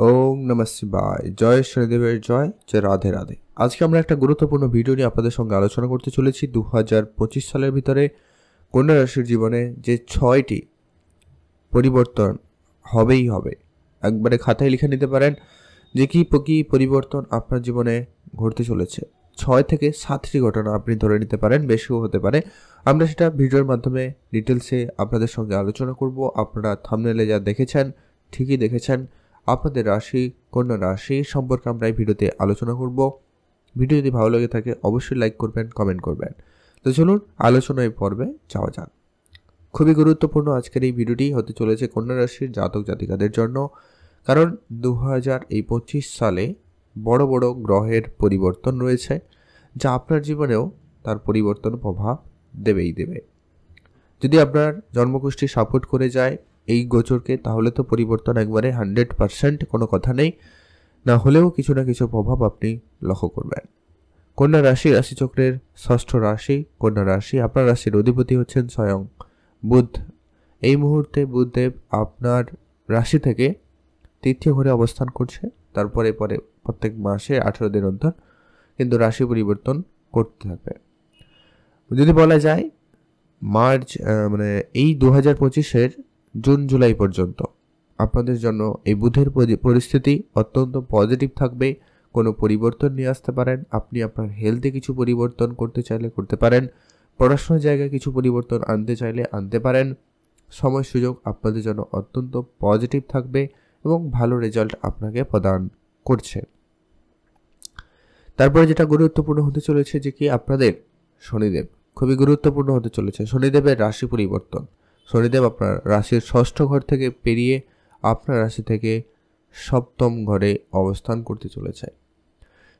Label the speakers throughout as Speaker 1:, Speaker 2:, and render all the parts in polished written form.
Speaker 1: ওম নমঃ শিবায়। জয় শনিদেবের জয়। জয় রাধে রাধে। আজকে আমরা একটা গুরুত্বপূর্ণ ভিডিও নিয়ে আপনাদের সঙ্গে আলোচনা করতে চলেছি। 2025 সালের ভিতরে কন্যা রাশির জীবনে যে 6টি পরিবর্তন হবেই হবে, একবারে খাতায় লিখে নিতে পারেন যে কি পরিবর্তন আপনার জীবনে ঘটতে চলেছে। 6 থেকে 7টি ঘটনা আপনি ধরে নিতে পারেন, বেশিও হতে পারে। আমরা সেটা ভিডিওর মাধ্যমে ডিটেলসে আপনাদের সঙ্গে আলোচনা করব। আপনারা থাম্বনেলে যা দেখেছেন ঠিকই দেখেছেন। আপনাদের রাশি, কন্যা রাশি সম্পর্কে আমরা এই ভিডিওতে আলোচনা করব। ভিডিও যদি ভালো লেগে থাকে অবশ্যই লাইক করবেন, কমেন্ট করবেন। তো চলুন আলোচনায় পর্বে যাওয়া যাক। খুবই গুরুত্বপূর্ণ আজকের এই ভিডিওটি হতে চলেছে কন্যা রাশির জাতক জাতিকাদের জন্য, কারণ 2025 সালে বড় বড় গ্রহের পরিবর্তন রয়েছে, যা আপনার জীবনেও তার পরিবর্তন প্রভাব দেবেই দেবে। যদি আপনার জন্মকুষ্ঠী সাপোর্ট করে যায় এই গোচরকে, তাহলে তো পরিবর্তন একবারে 100%, কোনো কথা নেই। না হলেও কিছু না কিছু প্রভাব আপনি লক্ষ্য করবেন। কন্যা রাশি রাশিচক্রের ষষ্ঠ রাশি কন্যা রাশি। আপনার রাশির অধিপতি হচ্ছেন স্বয়ং বুধ। এই মুহূর্তে বুধদেব আপনার রাশি থেকে তৃতীয় ঘরে অবস্থান করছে। তারপরে প্রত্যেক মাসে 18 দিন অন্তর কিন্তু রাশি পরিবর্তন করতে থাকবে। যদি বলা যায় মার্চ এই 2025-এর জুন জুলাই পর্যন্ত আপনাদের জন্য এই বুধের পরিস্থিতি অত্যন্ত পজিটিভ থাকবে। কোনো পরিবর্তন নিয়ে আসতে পারেন। আপনি আপনার হেলথে কিছু পরিবর্তন করতে চাইলে করতে পারেন। পড়াশোনার জায়গায় কিছু পরিবর্তন আনতে চাইলে আনতে পারেন। সময় সুযোগ আপনাদের জন্য অত্যন্ত পজিটিভ থাকবে এবং ভালো রেজাল্ট আপনাকে প্রদান করছে। তারপরে যেটা গুরুত্বপূর্ণ হতে চলেছে যে কি আপনাদের শনিদেব খুবই গুরুত্বপূর্ণ হতে চলেছে। শনিদেবের রাশি পরিবর্তন। শনিদেব আপনার রাশির ষষ্ঠ ঘর থেকে পেরিয়ে আপনার রাশি থেকে সপ্তম ঘরে অবস্থান করতে চলেছে।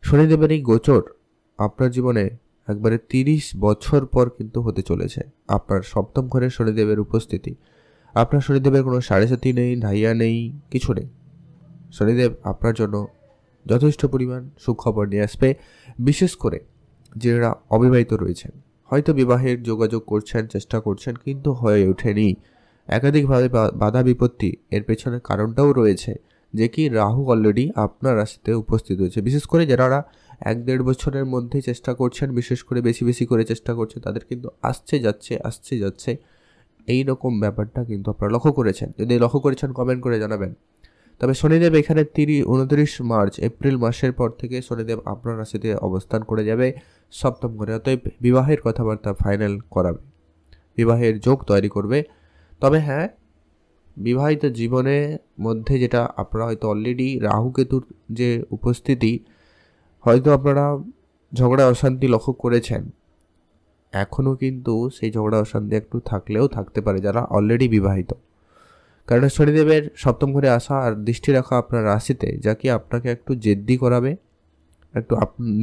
Speaker 1: শনিদেবের এই গোচর আপনার জীবনে একবারে 30 বছর পর কিন্তু হতে চলেছে। আপনার সপ্তম ঘরে শনিদেবের উপস্থিতি, আপনার শনিদেবের কোনো সাড়ে সাথী নেই, ঢাইয়া নেই, কিছু নেই। শনিদেব আপনার জন্য যথেষ্ট পরিমাণ সুখবর নিয়ে আসবে। বিশেষ করে যারা অবিবাহিত রয়েছেন, হয়তো বিবাহের যোগাযোগ করছেন, চেষ্টা করছেন, কিন্তু হয়ে ওঠেনি। একাধিকভাবে বাধা বিপত্তি, এর পেছনে কারণটাও রয়েছে যে কি রাহু অলরেডি আপনার রাশিতে উপস্থিত হয়েছে। বিশেষ করে যারা 1-1.5 বছরের মধ্যে চেষ্টা করছেন, বিশেষ করে বেশি করে চেষ্টা করছেন, তাদের কিন্তু আসছে যাচ্ছে এই রকম ব্যাপারটা কিন্তু আপনারা লক্ষ্য করেছেন। যদি লক্ষ্য করেছেন কমেন্ট করে জানাবেন। তবে শনিদেব এখানে 29 মার্চ এপ্রিল মাসের পর থেকে শনিদেব আপনার রাশিতে অবস্থান করে যাবে সপ্তম ঘরে। অতএব বিবাহের কথাবার্তা ফাইনাল করাবে, বিবাহের যোগ তৈরি করবে। তবে হ্যাঁ, বিবাহিত জীবনের মধ্যে যেটা আপনারা হয়তো অলরেডি রাহু কেতুর যে উপস্থিতি, হয়তো আপনারা ঝগড়া অশান্তি লক্ষ্য করেছেন। এখনও কিন্তু সেই ঝগড়া অশান্তি একটু থাকলেও থাকতে পারে যারা অলরেডি বিবাহিত। কারণ শনিদেবের সপ্তম ঘরে আসা আর দৃষ্টি রাখা আপনার রাশিতে, যা কি আপনাকে একটু জেদ্দি করাবে, একটু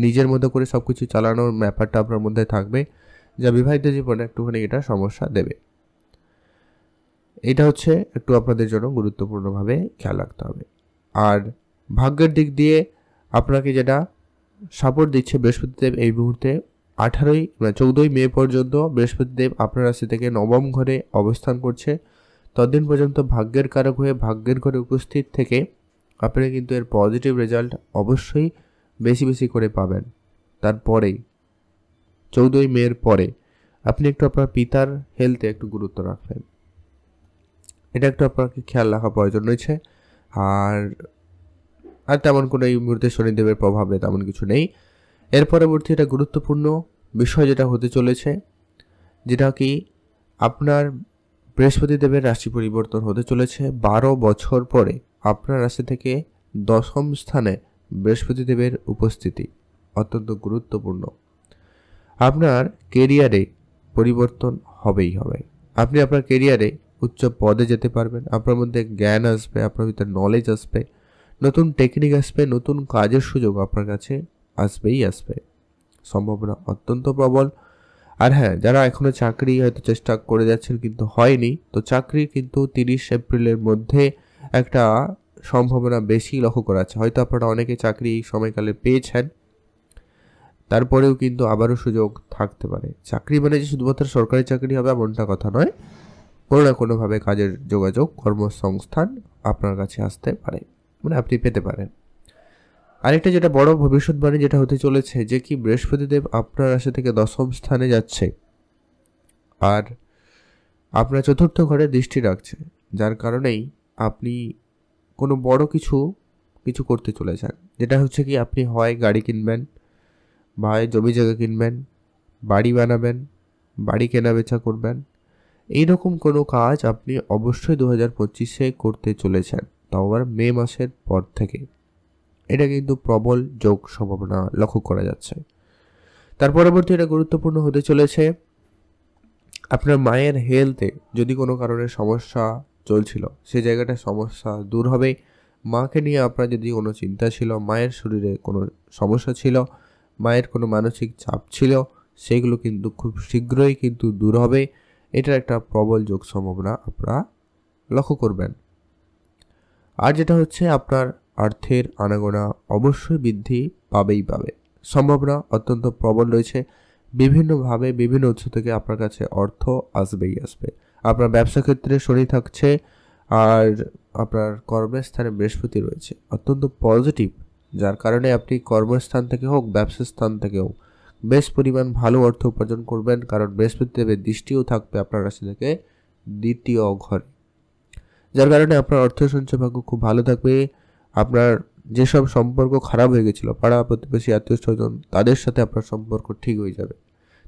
Speaker 1: নিজের মতো করে সব কিছু চালানোর ব্যাপারটা আপনার মধ্যে থাকবে, যা বিবাহিত জীবনে একটুখানি এটা সমস্যা দেবে। এটা হচ্ছে একটু আপনাদের জন্য গুরুত্বপূর্ণভাবে খেয়াল রাখতে হবে। আর ভাগ্যের দিক দিয়ে আপনাকে যেটা সাপোর্ট দিচ্ছে বৃহস্পতিদেব, এই মুহূর্তে 14ই মে পর্যন্ত বৃহস্পতিদেব আপনার রাশি থেকে নবম ঘরে অবস্থান করছে। ততদিন পর্যন্ত ভাগ্যের কারক হয়ে ভাগ্যের ঘরে উপস্থিত থেকে আপনি কিন্তু এর পজিটিভ রেজাল্ট অবশ্যই বেশি করে পাবেন। তারপরেই 14ই মের পরে আপনি একটু আপনার পিতার হেলথে একটু গুরুত্ব রাখবেন। এটা একটু আপনাকে খেয়াল রাখা প্রয়োজন রয়েছে। আর তেমন কোনো এই মুহূর্তে শনিদেবের প্রভাবে তেমন কিছু নেই। এর পরবর্তী এটা গুরুত্বপূর্ণ বিষয় যেটা হতে চলেছে, যেটা কি আপনার বৃহস্পতিদেবের রাশি পরিবর্তন হতে চলেছে 12 বছর পরে। আপনার রাশি থেকে 10ম স্থানে বৃহস্পতিদেবের উপস্থিতি অত্যন্ত গুরুত্বপূর্ণ। আপনার কেরিয়ারে পরিবর্তন হবেই হবে। আপনি আপনার কেরিয়ারে উচ্চ পদে যেতে পারবেন। আপনার মধ্যে জ্ঞান আসবে, আপনার ভিতরে নলেজ আসবে, নতুন টেকনিক আসবে, নতুন কাজের সুযোগ আপনার কাছে আসবে। সম্ভাবনা অত্যন্ত প্রবল। আর হ্যাঁ, যারা এখনও চাকরি হয়তো চেষ্টা করে যাচ্ছেন কিন্তু হয়নি, তো চাকরি কিন্তু 30 এপ্রিলের মধ্যে একটা সম্ভাবনা বেশি লক্ষ্য করা যাচ্ছে। হয়তো আপনারা অনেকে চাকরি এই সময়কালে পেয়েছেন, তারপরেও কিন্তু আবারও সুযোগ থাকতে পারে। চাকরি মানে যে শুধুমাত্র সরকারি চাকরি হবে এমনটা কথা নয়, কোনো না কোনোভাবে কাজের যোগাযোগ, কর্মসংস্থান আপনার কাছে আসতে পারে। মানে আপনি পেতে পারেন। আরেকটা যেটা বড় ভবিষ্যৎবাণী যেটা হতে চলেছে যে কি বৃহস্পতিদেব আপনার রাশি থেকে দশম স্থানে যাচ্ছে আর আপনার চতুর্থ ঘরে দৃষ্টি রাখছে, যার কারণেই আপনি কোনো বড় কিছু কিছু করতে চলেছেন। যেটা হচ্ছে কি আপনি হয় গাড়ি কিনবেন, বা জমি জায়গা কিনবেন, বাড়ি বানাবেন, বাড়ি কেনা বেচা করবেন। এইরকম কোনো কাজ আপনি অবশ্যই 2025-এ করতে চলেছেন, তাও আবার মে মাসের পর থেকে। এটা কিন্তু প্রবল যোগ সম্ভাবনা লক্ষ্য করা যাচ্ছে। তার পরবর্তী এটা গুরুত্বপূর্ণ হতে চলেছে আপনার মায়ের হেলথে যদি কোনো কারণে সমস্যা চলছিল, সেই জায়গাটা সমস্যা দূর হবে। মাকে নিয়ে আপনার যদি কোনো চিন্তা ছিল, মায়ের শরীরে কোনো সমস্যা ছিল, মায়ের কোনো মানসিক চাপ ছিল, সেগুলো কিন্তু খুব শীঘ্রই কিন্তু দূর হবে। এটার একটা প্রবল যোগ সম্ভাবনা আপনারা লক্ষ্য করবেন। আর যেটা হচ্ছে আপনার অর্থের আনাগোনা অবশ্যই বৃদ্ধি পাবেই পাবে, সম্ভাবনা অত্যন্ত প্রবল রয়েছে। বিভিন্নভাবে বিভিন্ন উৎস থেকে আপনার কাছে অর্থ আসবেই আসবে। আপনার ব্যবসা ক্ষেত্রে শনি থাকছে, আর আপনার কর্মস্থানে বৃহস্পতি রয়েছে, অত্যন্ত পজিটিভ, যার কারণে আপনি কর্মস্থান থেকে হোক ব্যবসা স্থান থেকে হোক বেশ পরিমাণ ভালো অর্থ উপার্জন করবেন, কারণ বৃহস্পতি দেবের দৃষ্টিও থাকবে আপনার রাশি থেকে দ্বিতীয় ঘরে, যার কারণে আপনার অর্থ সঞ্চয় ভাগ্য খুব ভালো থাকবে। আপনার যেসব সম্পর্ক খারাপ হয়ে গেছিলো, পাড়া প্রতিবেশী আত্মীয় স্বজন, তাদের সাথে আপনার সম্পর্ক ঠিক হয়ে যাবে।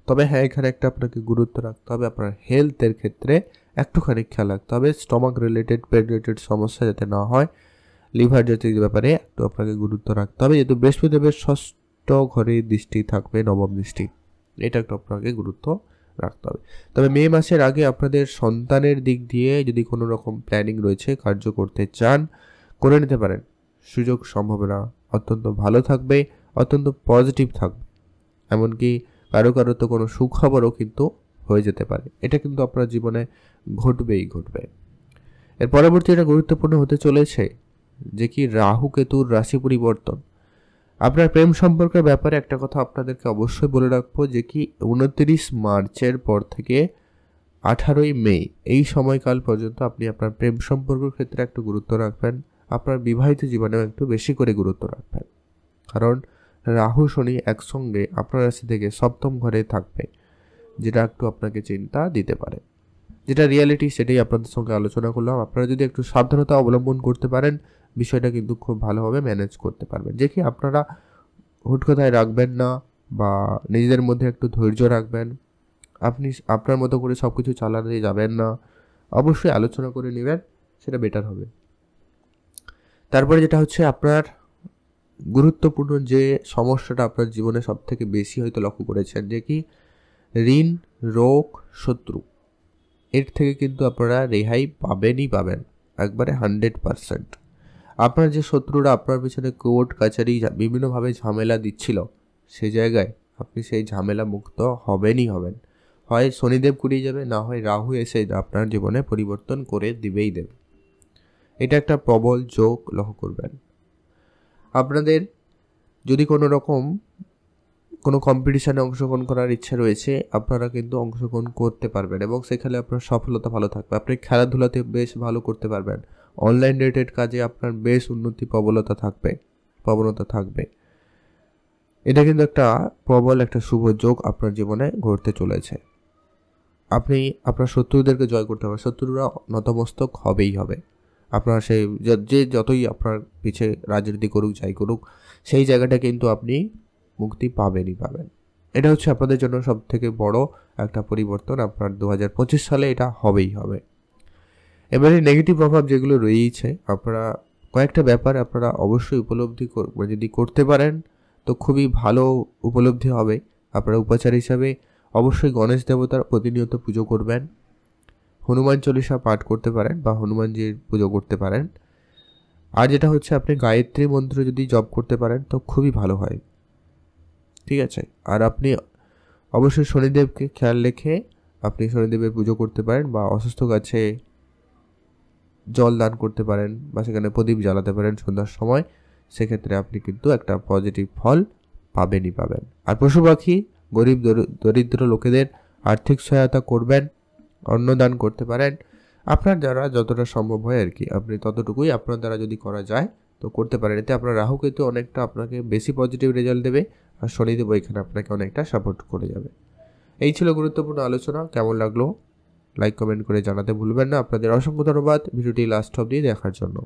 Speaker 1: তবে হ্যাঁ, এখানে একটা আপনাকে গুরুত্ব রাখতে হবে, আপনার হেলথের ক্ষেত্রে একটুখানি খেয়াল রাখতে হবে, স্টমাক রিলেটেড পেট রিলেটেড সমস্যা যাতে না হয়, লিভার জাতীয় ব্যাপারে একটু আপনাকে গুরুত্ব রাখতে হবে, যেহেতু বৃহস্পতিদেবের ষষ্ঠ ঘরে দৃষ্টি থাকবে, নবম দৃষ্টি, এটা একটু আপনাকে গুরুত্ব রাখতে হবে। তবে মে মাসের আগে আপনাদের সন্তানের দিক দিয়ে যদি কোনো রকম প্ল্যানিং রয়েছে, কার্য করতে চান, করে নিতে পারেন। সুযোগ সম্ভাবনা অত্যন্ত ভালো থাকবে, অত্যন্ত পজিটিভ থাকবে। এমনকি কারো কারো তো কোনো সুখবরও কিন্তু হয়ে যেতে পারে, এটা কিন্তু আপনার জীবনে ঘটবেই ঘটবে। এর পরবর্তী এটা গুরুত্বপূর্ণ হতে চলেছে যে কি রাহু কেতুর রাশি পরিবর্তন। আপনার প্রেম সম্পর্কের ব্যাপারে একটা কথা আপনাদেরকে অবশ্যই বলে রাখবো যে কি 29 মার্চের পর থেকে 18ই মে এই সময়কাল পর্যন্ত আপনি আপনার প্রেম সম্পর্কের ক্ষেত্রে একটু গুরুত্ব রাখবেন, আপনার বিবাহিত জীবনেও একটু বেশি করে গুরুত্ব রাখবেন, কারণ রাহু শনি একসঙ্গে আপনার রাশি থেকে সপ্তম ঘরে থাকবে, যেটা একটু আপনাকে চিন্তা দিতে পারে। যেটা রিয়ালিটি সেটাই আপনাদের সঙ্গে আলোচনা করলাম। আপনারা যদি একটু সাবধানতা অবলম্বন করতে পারেন, বিষয়টা কিন্তু খুব ভালোভাবে ম্যানেজ করতে পারবেন। যে কি আপনারা হুট কথায় রাখবেন না, বা নিজেদের মধ্যে একটু ধৈর্য রাখবেন। আপনি আপনার মতো করে সব কিছু চালাতে যাবেন না, অবশ্যই আলোচনা করে নেবেন, সেটা বেটার হবে। তারপরে যেটা হচ্ছে আপনার গুরুত্বপূর্ণ যে সমস্যাটা আপনার জীবনে সব থেকে বেশি হয়তো লক্ষ্য করেছেন, যে কি ঋণ, রোগ, শত্রু, এর থেকে কিন্তু আপনারা রেহাই পাবেনই পাবেন, একবারে 100%। আপনার যে শত্রুরা আপনার পিছনে কোর্ট কাছারি বিভিন্নভাবে ঝামেলা দিচ্ছিল, সেই জায়গায় আপনি সেই ঝামেলা মুক্ত হবেনই হবেন। হয় শনিদেব কুড়িয়ে যাবে, না হয় রাহু এসে আপনার জীবনে পরিবর্তন করে দিবেই দেবে। এটা একটা প্রবল যোগ লক্ষ্য করবেন। আপনাদের যদি কোনো রকম কোনো কম্পিটিশানে অংশগ্রহণ করার ইচ্ছা রয়েছে, আপনারা কিন্তু অংশগ্রহণ করতে পারবেন এবং সেখানে আপনার সফলতা ভালো থাকবে। আপনি খেলাধুলাতে বেশ ভালো করতে পারবেন, অনলাইন রিলেটেড কাজে আপনার বেশ উন্নতি প্রবণতা থাকবে। এটা কিন্তু একটা প্রবল একটা শুভ যোগ আপনার জীবনে ঘটতে চলেছে। আপনি আপনার শত্রুদেরকে জয় করতে পারবেন, শত্রুরা নতমস্তক হবেই হবে। আপনার সেই যে যতই আপনার পিছে রাজনীতি করুক, যাই করুক, সেই জায়গাটা কিন্তু আপনি মুক্তি পাবেনই পাবেন। এটা হচ্ছে আপনাদের জন্য সব থেকে বড় একটা পরিবর্তন, আপনার 2025 সালে এটা হবেই হবে। এবারে নেগেটিভ প্রভাব যেগুলো রয়েছে, আপনারা কয়েকটা ব্যাপার আপনারা অবশ্যই উপলব্ধি যদি করতে পারেন তো খুবই ভালো উপলব্ধি হবে। আপনারা উপাচার হিসাবে অবশ্যই গণেশ দেবতার প্রতিনিয়ত পুজো করবেন, হনুমান চল্লিশা পাঠ করতে পারেন বা হনুমানজির পুজো করতে পারেন। আর যেটা হচ্ছে আপনি গায়ত্রী মন্ত্র যদি জপ করতে পারেন তো খুবই ভালো হয়, ঠিক আছে। আর আপনি অবশ্যই শনিদেবকে খেয়াল রেখে আপনি শনিদেবের পুজো করতে পারেন, বা অসুস্থ গাছে জল দান করতে পারেন, বা সেখানে প্রদীপ জ্বালাতে পারেন সন্ধ্যার সময়। সেক্ষেত্রে আপনি কিন্তু একটা পজিটিভ ফল পাবেনই পাবেন। আর পশু পাখি, গরিব দরিদ্র লোকেদের আর্থিক সহায়তা করবেন, অন্নদান করতে পারেন। আপনার দ্বারা যতটা সম্ভব হয় আর কি, আপনি ততটুকুই আপনার দ্বারা যদি করা যায় তো করতে পারেন। এতে আপনার রাহু কিন্তু অনেকটা আপনাকে বেশি পজিটিভ রেজাল্ট দেবে, আর শনিদেব এখানে আপনাকে অনেকটা সাপোর্ট করে যাবে। এই ছিল গুরুত্বপূর্ণ আলোচনা। কেমন লাগলো লাইক কমেন্ট করে জানাতে ভুলবেন না। আপনাদের অসংখ্য ধন্যবাদ ভিডিওটি লাস্ট অবধি দেখার জন্য।